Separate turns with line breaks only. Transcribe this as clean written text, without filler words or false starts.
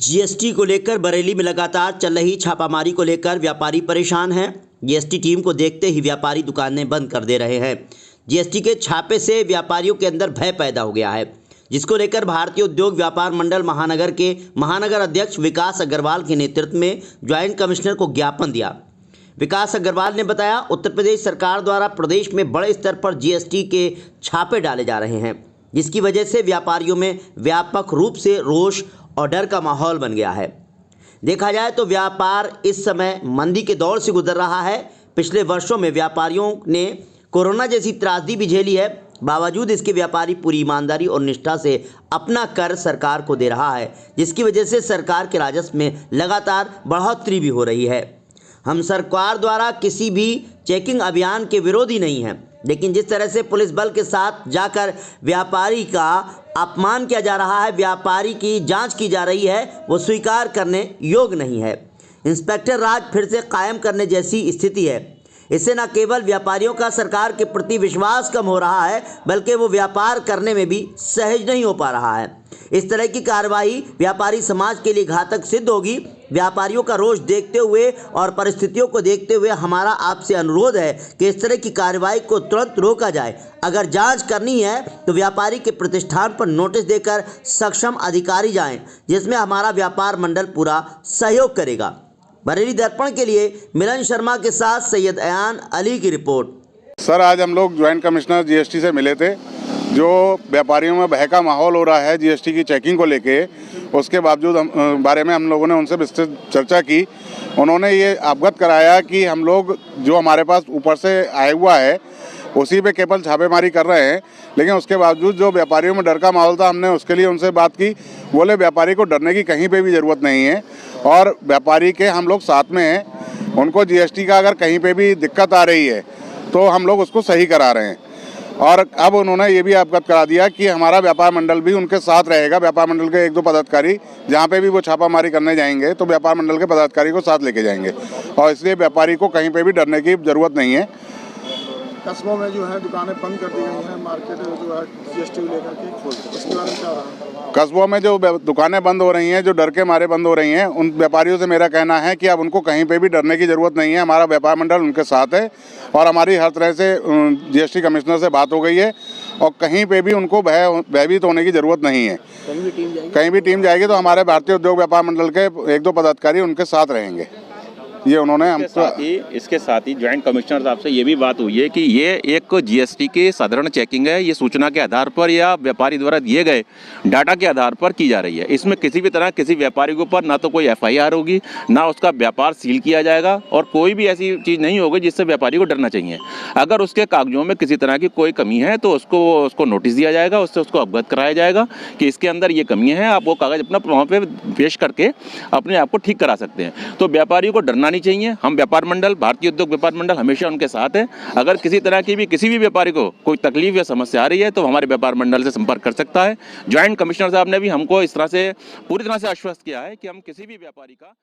GST को लेकर बरेली में लगातार चल रही छापामारी को लेकर व्यापारी परेशान हैं। जीएसटी टीम को देखते ही व्यापारी दुकानें बंद कर दे रहे हैं। जीएसटी के छापे से व्यापारियों के अंदर भय पैदा हो गया है, जिसको लेकर भारतीय उद्योग व्यापार मंडल महानगर के महानगर अध्यक्ष विकास अग्रवाल के नेतृत्व में ज्वाइंट कमिश्नर को ज्ञापन दिया। विकास अग्रवाल ने बताया, उत्तर प्रदेश सरकार द्वारा प्रदेश में बड़े स्तर पर जीएसटी के छापे डाले जा रहे हैं, जिसकी वजह से व्यापारियों में व्यापक रूप से रोष और डर का माहौल बन गया है। देखा जाए तो व्यापार इस समय मंदी के दौर से गुजर रहा है। पिछले वर्षों में व्यापारियों ने कोरोना जैसी त्रासदी भी झेली है, बावजूद इसके व्यापारी पूरी ईमानदारी और निष्ठा से अपना कर सरकार को दे रहा है, जिसकी वजह से सरकार के राजस्व में लगातार बढ़ोतरी भी हो रही है। हम सरकार द्वारा किसी भी चेकिंग अभियान के विरोधी नहीं हैं, लेकिन जिस तरह से पुलिस बल के साथ जाकर व्यापारी का अपमान किया जा रहा है, व्यापारी की जांच की जा रही है, वो स्वीकार करने योग्य नहीं है। इंस्पेक्टर राज फिर से कायम करने जैसी स्थिति है। इससे न केवल व्यापारियों का सरकार के प्रति विश्वास कम हो रहा है, बल्कि वो व्यापार करने में भी सहज नहीं हो पा रहा है। इस तरह की कार्रवाई व्यापारी समाज के लिए घातक सिद्ध होगी। व्यापारियों का रोष देखते हुए और परिस्थितियों को देखते हुए हमारा आपसे अनुरोध है कि इस तरह की कार्रवाई को तुरंत रोका जाए। अगर जांच करनी है तो व्यापारी के प्रतिष्ठान पर नोटिस देकर सक्षम अधिकारी जाएं, जिसमें हमारा व्यापार मंडल पूरा सहयोग करेगा। बरेली दर्पण के लिए मिलन शर्मा के साथ सैयद अयान अली की रिपोर्ट।
सर, आज हम लोग ज्वाइंट कमिश्नर जीएसटी से मिले थे। जो व्यापारियों में भय का माहौल हो रहा है जीएसटी की चेकिंग को लेके, उसके बावजूद बारे में हम लोगों ने उनसे विस्तृत चर्चा की। उन्होंने ये अवगत कराया कि हम लोग जो हमारे पास ऊपर से आया हुआ है उसी पे केवल छापेमारी कर रहे हैं, लेकिन उसके बावजूद जो व्यापारियों में डर का माहौल था, हमने उसके लिए उनसे बात की। बोले व्यापारी को डरने की कहीं पे भी ज़रूरत नहीं है और व्यापारी के हम लोग साथ में हैं। उनको जीएसटी का अगर कहीं पे भी दिक्कत आ रही है तो हम लोग उसको सही करा रहे हैं। और अब उन्होंने ये भी अवगत करा दिया कि हमारा व्यापार मंडल भी उनके साथ रहेगा। व्यापार मंडल के 1-2 पदाधिकारी जहाँ पे भी वो छापामारी करने जाएंगे तो व्यापार मंडल के पदाधिकारी को साथ लेके जाएंगे, और इसलिए व्यापारी को कहीं पे भी डरने की ज़रूरत नहीं है।
कस्बों में जो है दुकानें बंद कर दी गई हैं, मार्केट जो है जीएसटी लेकर के, इसके बारे में क्या रहा?
कस्बों में जो दुकानें बंद हो रही हैं, जो डर के मारे बंद हो रही हैं, उन व्यापारियों से मेरा कहना है कि अब उनको कहीं पे भी डरने की ज़रूरत नहीं है। हमारा व्यापार मंडल उनके साथ है और हमारी हर तरह से जीएसटी कमिश्नर से बात हो गई है और कहीं पे भी उनको भयभीत होने की ज़रूरत नहीं है। कहीं भी टीम जाएगी तो हमारे भारतीय उद्योग व्यापार मंडल के 1-2 पदाधिकारी उनके साथ रहेंगे। ये उन्होंने हमको
इसके साथ ही ज्वाइंट कमिश्नर साहब से ये भी बात हुई है कि ये एक जीएसटी की साधारण चेकिंग है। ये सूचना के आधार पर या व्यापारी द्वारा दिए गए डाटा के आधार पर की जा रही है। इसमें किसी भी तरह किसी व्यापारी के ऊपर ना तो कोई एफआईआर होगी, ना उसका व्यापार सील किया जाएगा और कोई भी ऐसी चीज़ नहीं होगी जिससे व्यापारी को डरना चाहिए। अगर उसके कागजों में किसी तरह की कोई कमी है तो उसको नोटिस दिया जाएगा, उससे उसको अवगत कराया जाएगा कि इसके अंदर ये कमी है। आप वो कागज़ अपना वहाँ पर पेश करके अपने आप को ठीक करा सकते हैं। तो व्यापारियों को डरना नहीं चाहिए। हम व्यापार मंडल, भारतीय उद्योग व्यापार मंडल हमेशा उनके साथ है। अगर किसी तरह की भी किसी भी व्यापारी को कोई तकलीफ या समस्या आ रही है तो हमारे व्यापार मंडल से संपर्क कर सकता है। ज्वाइंट कमिश्नर साहब ने भी हमको इस तरह से पूरी तरह से आश्वस्त किया है कि हम किसी भी व्यापारी का